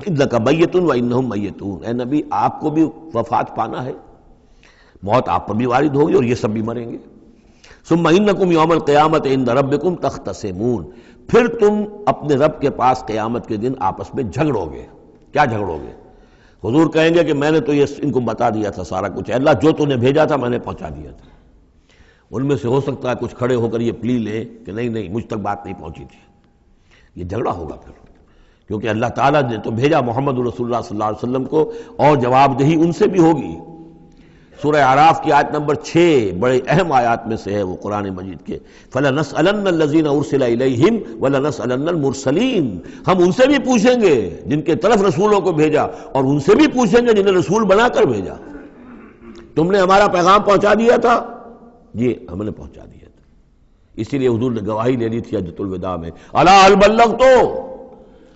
انک میت و انہم میتون، اے نبی آپ کو بھی وفات پانا ہے، موت آپ پر بھی وارد ہوگی اور یہ سب بھی مریں گے۔ ثم انکم یوم القیامت عند ربکم تختصمون، پھر تم اپنے رب کے پاس قیامت کے دن آپس میں جھگڑو گے۔ کیا جھگڑو گے؟ حضور کہیں گے کہ میں نے تو یہ ان کو بتا دیا تھا سارا کچھ، اللہ جو تو نے بھیجا تھا میں نے پہنچا دیا تھا۔ ان میں سے ہو سکتا ہے کچھ کھڑے ہو کر یہ پلی لیں کہ نہیں نہیں مجھ تک بات نہیں پہنچی تھی، یہ جھگڑا ہوگا پھر، کیونکہ اللہ تعالیٰ نے تو بھیجا محمد رسول اللہ صلی اللہ علیہ وسلم کو، اور جواب دہی ان سے بھی ہوگی۔ سورہ اعراف کی آیت نمبر 6 بڑے اہم آیات میں سے ہے وہ قرآن مجید کے، فَلَنَسْأَلَنَّ الَّذِينَ أُرْسِلَ إِلَيْهِمْ وَلَنَسْأَلَنَّ الْمُرْسَلِينَ، ہم ان سے بھی پوچھیں گے جن کے طرف رسولوں کو بھیجا، اور ان سے بھی پوچھیں گے جنہیں رسول بنا کر بھیجا۔ تم نے ہمارا پیغام پہنچا دیا تھا؟ جی ہم نے پہنچا دیا تھا۔ اسی لیے حضور نے گواہی لے لی تھی حجۃ الوداع میں، الا هل بلغت،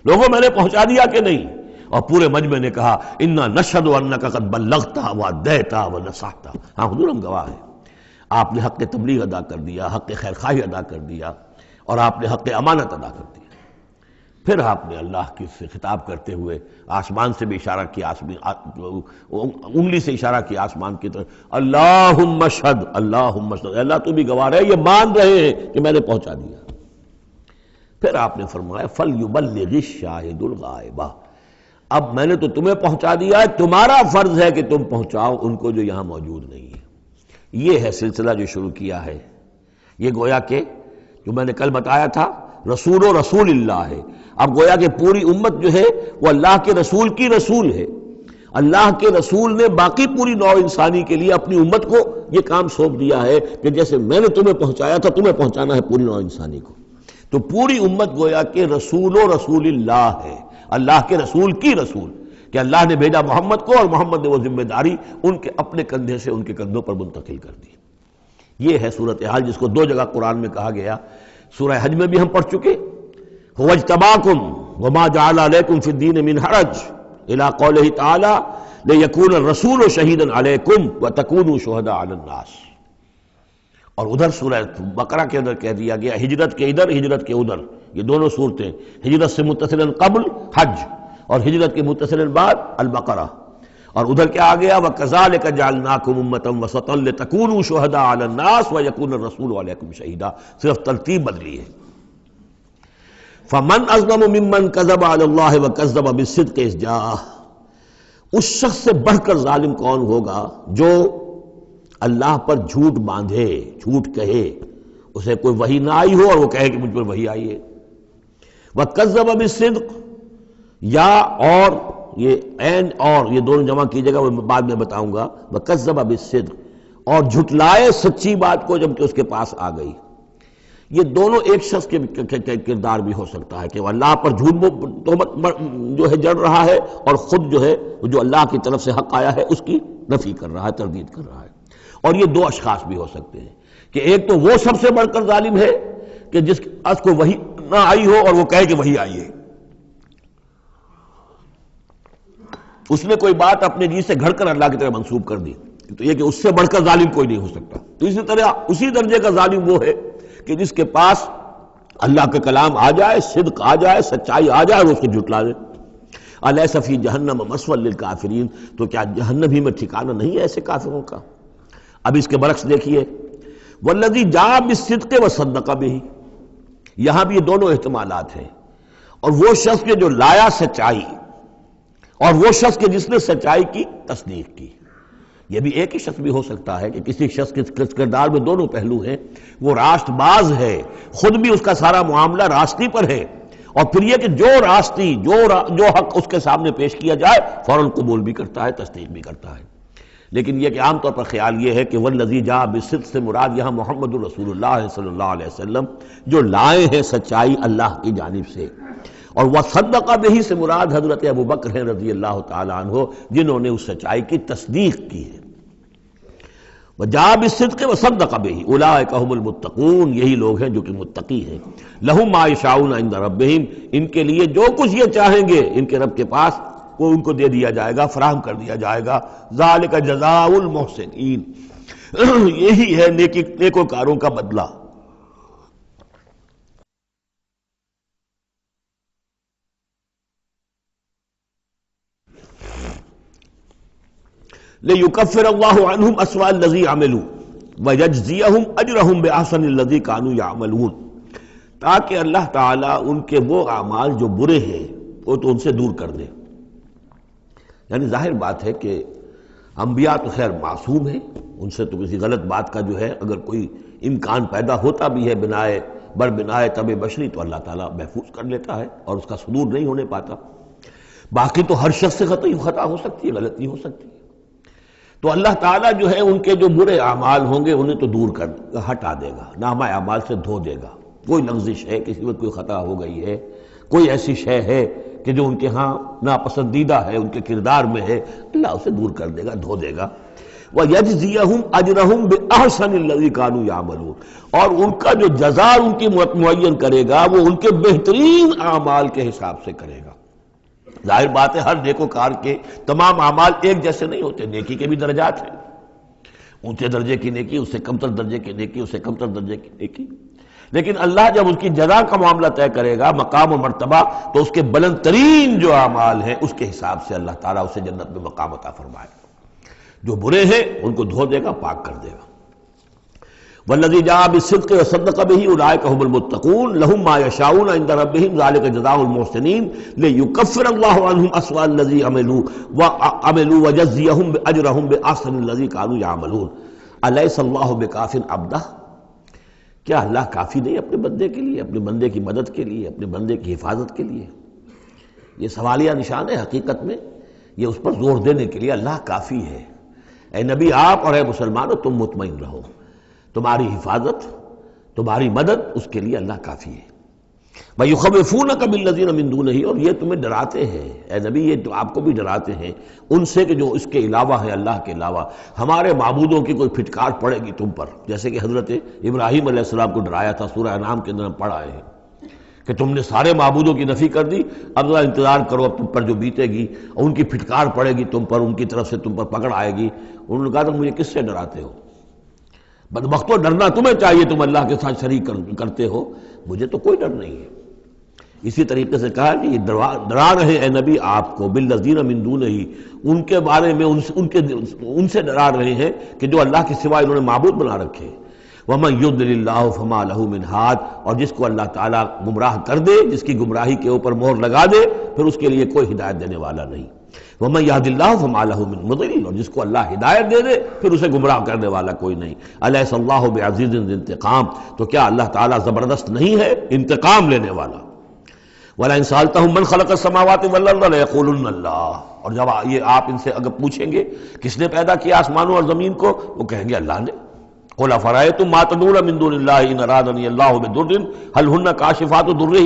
لوگوں میں نے پہنچا دیا کہ نہیں؟ اور پورے مجمع نے کہا انا نشہد انک قد بلغت وادیت ونصحت، ہاں حضور ہم گواہ ہیں، آپ نے حق تبلیغ ادا کر دیا، حق خیرخواہی ادا کر دیا، اور آپ نے حق امانت ادا کر دیا۔ پھر آپ نے اللہ کی سے خطاب کرتے ہوئے آسمان سے بھی اشارہ کیا، انگلی سے اشارہ کیا آسمان کی طرف، اللہم اشہد، اللہم اشہد، اللہ تو بھی گواہ رہے، یہ مان رہے ہیں کہ میں نے پہنچا دیا۔ پھر آپ نے فرمایا فَلْيُبَلِّغِ الشَّاهِدُ الْغَائِبَ، اب میں نے تو تمہیں پہنچا دیا ہے، تمہارا فرض ہے کہ تم پہنچاؤ ان کو جو یہاں موجود نہیں ہے۔ یہ ہے سلسلہ جو شروع کیا ہے، یہ گویا کہ جو میں نے کل بتایا تھا رسول و رسول اللہ ہے، اب گویا کہ پوری امت جو ہے وہ اللہ کے رسول کی رسول ہے۔ اللہ کے رسول نے باقی پوری نوع انسانی کے لیے اپنی امت کو یہ کام سونپ دیا ہے کہ جیسے میں نے تمہیں پہنچایا تھا تمہیں پہنچانا ہے پوری نوع انسانی کو۔ تو پوری امت گویا کہ رسول و رسول اللہ ہے، اللہ کے رسول کی رسول، کہ اللہ نے بھیجا محمد کو اور محمد نے وہ ذمہ داری ان کے اپنے کندھے سے ان کے کندھوں پر منتقل کر دی۔ یہ ہے صورتحال جس کو دو جگہ قرآن میں کہا گیا، سورہ حج میں بھی ہم پڑھ چکے، هو اجتباکم وما جعل علیکم فی الدین من حرج الی قولہ تعالی لیکون الرسول شہیدا علیکم وتکونوا شہداء علی الناس، اور ادھر سورہ بقرہ کے اندر کہہ دیا گیا ہجرت کے ادھر ہجرت کے ادھر، یہ دونوں صورتیں ہجرت سے متصل قبل حج اور ہجرت کے متصل بعد البقرہ، اور ادھر کیا آ گیا وَكَذَلِكَ جَعَلْنَاكُمْ أُمَّةً وَسَطًا لِتَكُونُوا شُهَدَاءَ عَلَى النَّاسِ وَيَكُونَ الرَّسُولُ عَلَيْكُمْ شَهِيدًا، صرف ترتیب بدلی ہے۔ فَمَنْ أَظْلَمُ مِمَّنْ كَذَبَ عَلَى اللَّهِ وَكَذَّبَ بِالصِّدْقِ إِذْ جَاءَهُ، اس شخص سے بڑھ کر ظالم کون ہوگا جو اللہ پر جھوٹ باندھے، جھوٹ کہے، اسے کوئی وحی نہ آئی ہو اور وہ کہے کہ مجھ پر وحی آئی ہے۔ وَكَذَّبَ بِالصِّدْقِ، یا اور یہ عین اور یہ دونوں جمع کیجیے گا، وہ بعد میں بتاؤں گا، وَكَذَّبَ بِالصِّدْقِ، اور جھٹلائے سچی بات کو جب کہ اس کے پاس آ گئی۔ یہ دونوں ایک شخص کے کردار بھی ہو سکتا ہے کہ وہ اللہ پر جھوٹ تہمت جو ہے جڑ رہا ہے اور خود جو ہے جو اللہ کی طرف سے حق آیا ہے اس کی نفی کر رہا ہے، تردید کر رہا ہے۔ اور یہ دو اشخاص بھی ہو سکتے ہیں کہ ایک تو وہ سب سے بڑھ کر ظالم ہے کہ جس اس کو وحی نہ آئی ہو اور وہ کہے کہ وحی آئی ہے، اس نے کوئی بات اپنے جی سے گھڑ کر اللہ کی طرف منسوب کر دی، تو یہ کہ اس سے بڑھ کر ظالم کوئی نہیں ہو سکتا۔ تو اسی طرح اسی درجے کا ظالم وہ ہے کہ جس کے پاس اللہ کا کلام آ جائے، صدق آ جائے، سچائی آ جائے اور اس کو جھٹلا دے۔ الیس فی جہنم مثوی للکافرین، تو کیا جہنم ہی میں ٹھکانہ نہیں ہے ایسے کافروں کا؟ اب اس کے برعکس دیکھیے والذی جاء بالصدق وصدق بہ، یہاں بھی یہ دونوں احتمالات ہیں، اور وہ شخص کے جو لایا سچائی اور وہ شخص کے جس نے سچائی کی تصدیق کی، یہ بھی ایک ہی شخص بھی ہو سکتا ہے کہ کسی شخص کے کردار میں دونوں پہلو ہیں، وہ راست باز ہے، خود بھی اس کا سارا معاملہ راستی پر ہے، اور پھر یہ کہ جو راستی جو حق اس کے سامنے پیش کیا جائے فوراً قبول بھی کرتا ہے، تصدیق بھی کرتا ہے۔ لیکن یہ کہ عام طور پر خیال یہ ہے کہ والذی جاء بالصدق سے مراد یہاں محمد رسول اللہ صلی اللہ علیہ وسلم جو لائے ہیں سچائی اللہ کی جانب سے، اور وصدق بہ سے مراد حضرت ابوبکر ہیں رضی اللہ تعالی عنہ جنہوں نے اس سچائی کی تصدیق کی ہے۔ وجاء بالصدق وصدق بہ اولئک هم المتقون، یہی لوگ ہیں جو کہ متقی ہیں۔ لہم ما یشاءون عند ربہم، ان کے لیے جو کچھ یہ چاہیں گے ان کے رب کے پاس وہ ان کو دے دیا جائے گا، فراہم کر دیا جائے گا۔ ذالک جزاء المحسنین، یہی ہے نیکوکاروں کا بدلہ۔ لِيُكَفِّرَ اللَّهُ عَنْهُمْ أَسْوَأَ الَّذِي عَمِلُوا وَيَجْزِيَهُمْ أَجْرَهُمْ بِأَحْسَنِ الَّذِي كَانُوا يَعْمَلُونَ، تاکہ اللہ تعالیٰ ان کے وہ اعمال جو برے ہیں وہ تو ان سے دور کر دے۔ یعنی ظاہر بات ہے کہ انبیاء تو خیر معصوم ہیں، ان سے تو کسی غلط بات کا جو ہے اگر کوئی امکان پیدا ہوتا بھی ہے بنائے طب بشری تو اللہ تعالیٰ محفوظ کر لیتا ہے اور اس کا صدور نہیں ہونے پاتا۔ باقی تو ہر شخص سے خطا ہو سکتی ہے، غلطی ہو سکتی ہے۔ تو اللہ تعالیٰ جو ہے ان کے جو برے اعمال ہوں گے انہیں تو دور کر ہٹا دے گا، نامہ اعمال سے دھو دے گا۔ کوئی لغزش ہے، کسی وقت کوئی خطا ہو گئی ہے، کوئی ایسی شے ہے کہ جو ان کے ہاں ناپسندیدہ ہے، ان کے کردار میں ہے، اللہ اسے دور کر دے گا، دھو دے گا۔ وَيَجْزِيَهُمْ أَجْرَهُمْ بِأَحْسَنِ الَّذِي كَانُوا يَعْمَلُونَ، اور ان کا جو جزا ان کی معین کرے گا وہ ان کے بہترین اعمال کے حساب سے کرے گا۔ ظاہر بات ہے ہر نیکوکار کے تمام اعمال ایک جیسے نہیں ہوتے، نیکی کے بھی درجات ہیں، اونچے درجے کی نیکی، اس سے کمتر درجے کی نیکی، اس سے کمتر درجے کی نیکی، لیکن اللہ جب اس کی جزا کا معاملہ طے کرے گا، مقام و مرتبہ، تو اس کے بلند ترین جو اعمال ہیں اس کے حساب سے اللہ تعالیٰ اسے جنت میں مقام عطا فرمائے گا۔ جو برے ہیں ان کو دھو دے گا، پاک کر دے گا۔ والذی جاء بالصدق وصدق به اولئک هم المتقون لهم ما یشاءون عند ربهم ذلک جزاء المحسنین لیکفر اللہ عنهم اسوأ الذی عملوا ویجزیهم اجرهم باحسن الذی كانوا يعملون الیس اللہ بکاف عبدہ، کیا اللہ کافی نہیں اپنے بندے کے لیے، اپنے بندے کی مدد کے لیے، اپنے بندے کی حفاظت کے لیے؟ یہ سوالیہ نشان ہے حقیقت میں، یہ اس پر زور دینے کے لیے اللہ کافی ہے۔ اے نبی آپ اور اے مسلمانوں تم مطمئن رہو، تمہاری حفاظت، تمہاری مدد، اس کے لیے اللہ کافی ہے۔ وَيُخَوِّفُونَكَ بِالَّذِينَ مِن دُونِهِ، اور یہ تمہیں ڈراتے ہیں اے نبی، یہ تو آپ کو بھی ڈراتے ہیں ان سے کہ جو اس کے علاوہ ہیں، اللہ کے علاوہ ہمارے معبودوں کی کوئی پھٹکار پڑے گی تم پر، جیسے کہ حضرت ابراہیم علیہ السلام کو ڈرایا تھا، سورہ انعام کے اندر ہم پڑھ آئے ہیں کہ تم نے سارے معبودوں کی نفی کر دی، اب ذرا انتظار کرو، اب تم پر جو بیتے گی اور ان کی پھٹکار پڑے گی تم پر، ان کی طرف سے تم پر پکڑ آئے گی۔ انہوں نے کہا تھا مجھے کس سے ڈراتے ہو؟ بدبختو ڈرنا تمہیں چاہیے، تم اللہ کے ساتھ شریک کرتے ہو، مجھے تو کوئی ڈر نہیں ہے۔ اسی طریقے سے کہا کہ یہ ڈرا رہے اے نبی آپ کو بالذین من دونہ، ان کے بارے میں ان سے ڈرا رہے ہیں کہ جو اللہ کے سوا انہوں نے معبود بنا رکھے۔ وَمَن يُضْلِلِ اللَّهُ فَمَا لَهُ مِنْ هَادٍ، اور جس کو اللہ تعالیٰ گمراہ کر دے، جس کی گمراہی کے اوپر مہر لگا دے، پھر اس کے لیے کوئی ہدایت دینے والا نہیں۔ وَمَن يَهْدِ اللَّهُ فَمَا لَهُ مِن مُضِلٍّ، اور جس کو اللہ ہدایت دے دے پھر اسے گمراہ کرنے والا کوئی نہیں۔ أَلَيْسَ اللَّهُ بِعَزِيزٍ ذِي انتقام، تو کیا اللہ تعالیٰ زبردست نہیں ہے، انتقام لینے والا؟ وَلَئِن سَأَلْتَهُم مَّن خَلَقَ السَّمَاوَاتِ وَالْأَرْضَ لَيَقُولُنَّ اللَّهُ، اور جب یہ آپ ان سے اگر پوچھیں گے کس نے پیدا کیا آسمانوں اور زمین کو، وہ کہیں گے اللہ نے۔ قُلْ أَفَرَأَيْتُم مَّا تَدْعُونَ مِن دُونِ اللَّهِ إِنْ أَرَادَنِيَ اللَّهُ بِضُرٍّ هَلْ هُنَّ كَاشِفَاتُ ضُرِّهِ،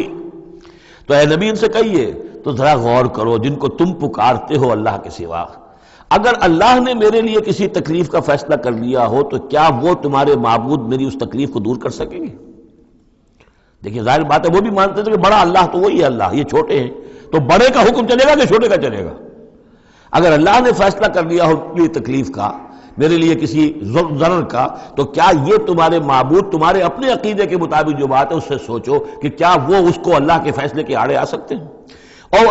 تو اے نبی ان سے کہیے تو ذرا غور کرو، جن کو تم پکارتے ہو اللہ کے سوا، اگر اللہ نے میرے لیے کسی تکلیف کا فیصلہ کر لیا ہو تو کیا وہ تمہارے معبود میری اس تکلیف کو دور کر سکیں گے؟ دیکھیے ظاہر بات ہے وہ بھی مانتے تھے کہ بڑا اللہ تو وہی ہے اللہ، یہ چھوٹے ہیں، تو بڑے کا حکم چلے گا کہ چھوٹے کا چلے گا؟ اگر اللہ نے فیصلہ کر لیا ہو میری تکلیف کا، میرے لیے کسی ضرر کا، تو کیا یہ تمہارے معبود تمہارے اپنے عقیدے کے مطابق جو بات ہے اس سے سوچو کہ کیا وہ اس کو اللہ کے فیصلے کے آڑے آ سکتے ہیں؟ اور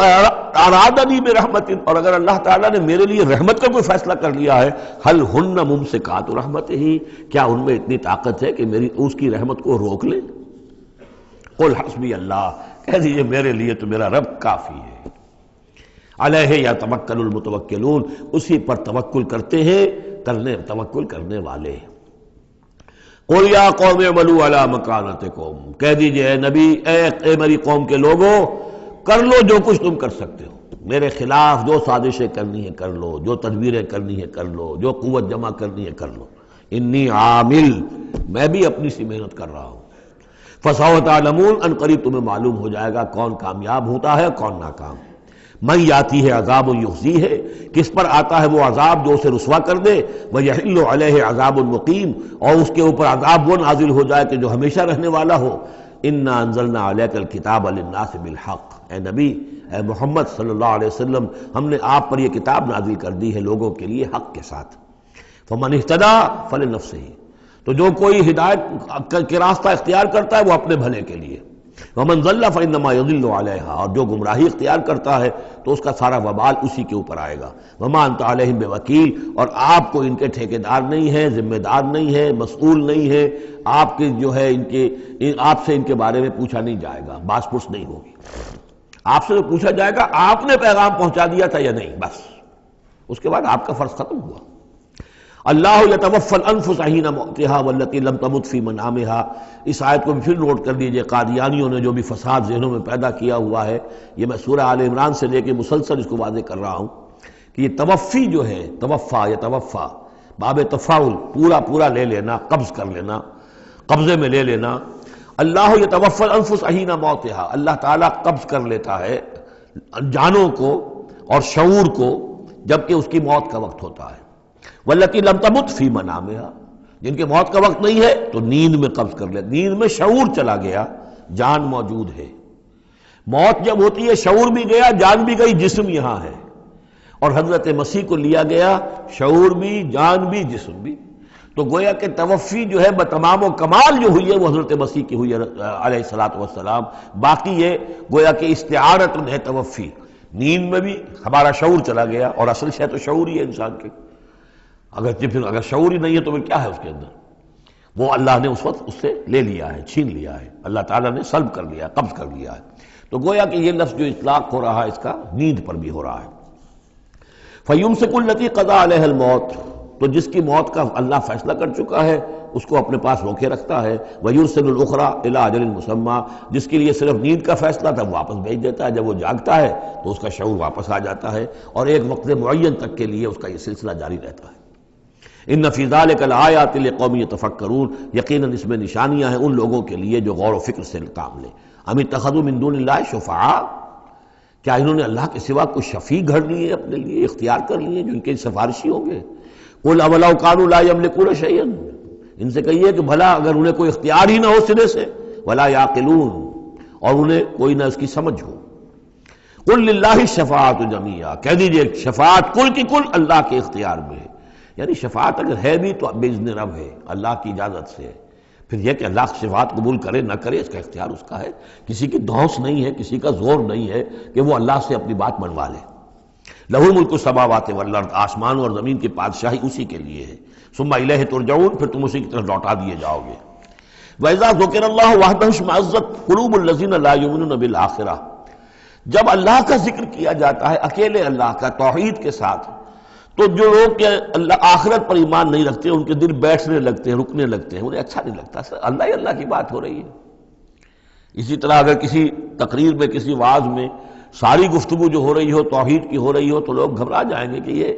ارادنی برحمت، اور اگر اللہ تعالیٰ نے میرے لیے رحمت کا کوئی فیصلہ کر لیا ہے، هل هن ممسکات رحمتہ، کیا ان میں اتنی طاقت ہے کہ میری اس کی رحمت کو روک لے؟ قل حسبی اللہ، کہہ دیجئے میرے لیے تو میرا رب کافی ہے۔ علیہ یتوکل المتوکلون، اسی پر توکل کرتے ہیں توکل کرنے والے۔ قل یا قوم اعملوا علی مکانتکم، کہہ دیجئے اے نبی، اے میری قوم کے لوگوں، کر لو جو کچھ تم کر سکتے ہو، میرے خلاف جو سازشیں کرنی ہے کر لو، جو تدبیریں کرنی ہے کر لو، جو قوت جمع کرنی ہے کر لو، انی عامل، میں بھی اپنی سی محنت کر رہا ہوں۔ فسوف تعلمون، ان قریب تمہیں معلوم ہو جائے گا کون کامیاب ہوتا ہے کون ناکام۔ من یاتی ہے عذاب یخزی ہے، کس پر آتا ہے وہ عذاب جو اسے رسوا کر دے، ویحل علیہ عذاب مقیم، اور اس کے اوپر عذاب وہ نازل ہو جائے کہ جو ہمیشہ رہنے والا ہو۔ انا انزلنا علیک الکتاب للناس بالحق، اے نبی، اے محمد صلی اللہ علیہ وسلم، ہم نے آپ پر یہ کتاب نازل کر دی ہے لوگوں کے لیے حق کے ساتھ۔ فمن اہتدی فلنفسہ، تو جو کوئی ہدایت کے راستہ اختیار کرتا ہے وہ اپنے بھلے کے لیے، ومن ضل فانما یضل علیہا، اور جو گمراہی اختیار کرتا ہے تو اس کا سارا وبال اسی کے اوپر آئے گا۔ وما انت علیہم بوکیل، اور آپ کو ان کے ٹھیکیدار نہیں ہے، ذمہ دار نہیں ہے، مسئول نہیں ہے، آپ کے جو ہے آپ سے ان کے بارے میں پوچھا نہیں جائے گا، باس پرس نہیں ہوگی۔ آپ سے تو پوچھا جائے گا آپ نے پیغام پہنچا دیا تھا یا نہیں، بس اس کے بعد آپ کا فرض ختم ہوا۔ اللہ یتوفی الانفس حین موتها والتی لم تمت فی منامها، اس آیت کو بھی پھر نوٹ کر لیجئے، قادیانیوں نے جو بھی فساد ذہنوں میں پیدا کیا ہوا ہے، یہ میں سورہ آل عمران سے لے کے مسلسل اس کو واضح کر رہا ہوں کہ یہ توفی جو ہے، توفا یتوفا، باب تفاعل، پورا لے لینا، قبض کر لینا، قبضے میں لے لینا۔ اللہ یتوفی الانفس حین موتها، اللہ تعالیٰ قبض کر لیتا ہے جانوں کو اور شعور کو جبکہ اس کی موت کا وقت ہوتا ہے۔ والتی لم تمت فی منامها، جن کے موت کا وقت نہیں ہے تو نیند میں قبض کر لے، نیند میں شعور چلا گیا، جان موجود ہے۔ موت جب ہوتی ہے شعور بھی گیا، جان بھی گئی، جسم یہاں ہے، اور حضرت مسیح کو لیا گیا، شعور بھی، جان بھی، جسم بھی۔ تو گویا کہ توفی جو ہے بتمام و کمال جو ہوئی ہے وہ حضرت مسیح کی ہوئی ہے علیہ الصلوۃ والسلام۔ باقی یہ گویا کہ استعارت ہے توفی، نیند میں بھی ہمارا شعور چلا گیا، اور اصل شے تو شعور ہی ہے انسان کے، اگر شعور ہی نہیں ہے تو پھر کیا ہے اس کے اندر؟ وہ اللہ نے اس وقت اس سے لے لیا ہے، چھین لیا ہے، اللہ تعالیٰ نے سلب کر لیا، قبض کر لیا ہے۔ تو گویا کہ یہ لفظ جو اطلاق ہو رہا ہے اس کا نیند پر بھی ہو رہا ہے۔ فَيُمْسِكُ الَّتِي قَضَىٰ عَلَيْهَا الْمَوْتَ، تو جس کی موت کا اللہ فیصلہ کر چکا ہے اس کو اپنے پاس روکے رکھتا ہے۔ وَيُرْسِلُ الْأُخْرَىٰ إِلَىٰ أَجَلٍ مُّسَمًّى، جس کے لیے صرف نیند کا فیصلہ تھا وہ واپس بھیج دیتا ہے، جب وہ جاگتا ہے تو اس کا شعور واپس آ جاتا ہے، اور ایک وقت معین تک کے لیے اس کا یہ سلسلہ جاری رہتا ہے۔ ان فی ذلک لآیات لقوم یتفکرون، یقیناً اس میں نشانیاں ہیں ان لوگوں کے لیے جو غور و فکر سے کام لیں۔ ام اتخذوا من دون اللہ شفعاء، کیا انہوں نے اللہ کے سوا کوئی شفیع گھڑ لیے اپنے لیے، اختیار کر لیے جو ان کے سفارشی ہوں گے؟ قل اولو کانوا لا یملکون شیئا، ان سے کہیے کہ بھلا اگر انہیں کوئی اختیار ہی نہ ہو سرے سے، ولا یعقلون، اور انہیں کوئی نہ اس کی سمجھ ہو۔ قل للہ الشفاعۃ جمیعا، کہہ دیجئے شفاعت کل کی کل اللہ کے اختیار میں ہے، یعنی شفاعت اگر ہے بھی تو باذن رب ہے، اللہ کی اجازت سے ہے۔ پھر یہ کہ اللہ شفاعت قبول کرے نہ کرے اس کا اختیار اس کا ہے، کسی کی دھونس نہیں ہے، کسی کا زور نہیں ہے کہ وہ اللہ سے اپنی بات منوا لے۔ لہ ملک السماوات والارض، آسمان اور زمین کی بادشاہی اسی کے لیے ہے۔ ثم الیہ ترجعون، پھر تم اسی کی طرف لوٹا دیے جاؤ گے۔ وَإِذَا ذُكِرَ اللَّهُ وَحْدَهُ اشْمَأَزَّتْ قُلُوبُ الَّذِينَ لَا يُؤْمِنُونَ بِالْآخِرَةِ، جب اللہ کا ذکر کیا جاتا ہے اکیلے اللہ کا توحید کے ساتھ، تو جو لوگ کہ اللہ آخرت پر ایمان نہیں رکھتے ان کے دل بیٹھنے لگتے ہیں، رکنے لگتے ہیں، انہیں اچھا نہیں لگتا، اللہ ہی اللہ کی بات ہو رہی ہے۔ اسی طرح اگر کسی تقریر میں، کسی وعظ میں ساری گفتگو جو ہو رہی ہو توحید کی ہو رہی ہو تو لوگ گھبرا جائیں گے کہ یہ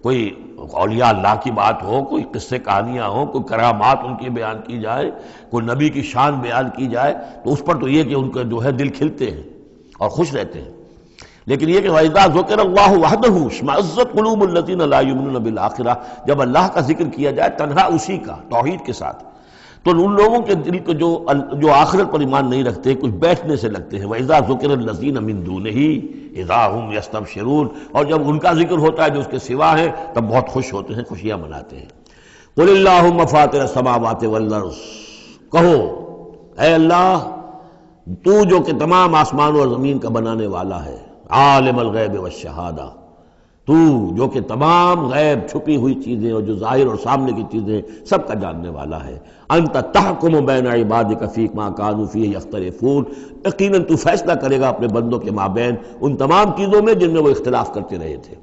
کوئی اولیاء اللہ کی بات ہو، کوئی قصے کہانیاں ہوں، کوئی کرامات ان کی بیان کی جائے، کوئی نبی کی شان بیان کی جائے، تو اس پر تو یہ کہ ان کے جو ہے دل کھلتے ہیں اور خوش رہتے ہیں۔ لیکن یہ کہ وَإِذَا ذُكِرَ اللَّهُ وَحْدَهُ اشْمَأَزَّتْ قُلُوبُ الَّذِينَ لَا يُؤْمِنُونَ بِالْآخِرَةِ، جب اللہ کا ذکر کیا جائے تنہا اسی کا توحید کے ساتھ، تو ان لوگوں کے دل کو جو آخرت پر ایمان نہیں رکھتے کچھ بیٹھنے سے لگتے ہیں۔ وَإِذَا ذُكِرَ الَّذِينَ مِن دُونِهِ إِذَا هُمْ يَسْتَبْشِرُونَ، اور جب ان کا ذکر ہوتا ہے جو اس کے سوا ہے تب بہت خوش ہوتے ہیں، خوشیاں مناتے ہیں۔ قُلِ اللَّهُمَّ فَاطِرَ السَّمَاوَاتِ وَالْأَرْضِ، کہو اے اللہ تو جو کہ تمام آسمان اور زمین کا بنانے والا ہے، عالم الغیب والشہادہ، تو جو کہ تمام غیب چھپی ہوئی چیزیں اور جو ظاہر اور سامنے کی چیزیں سب کا جاننے والا ہے، انت تحکم بین عبادک فی ما کانوا فیہ یختلفون، یقیناً تو فیصلہ کرے گا اپنے بندوں کے مابین ان تمام چیزوں میں جن میں وہ اختلاف کرتے رہے تھے۔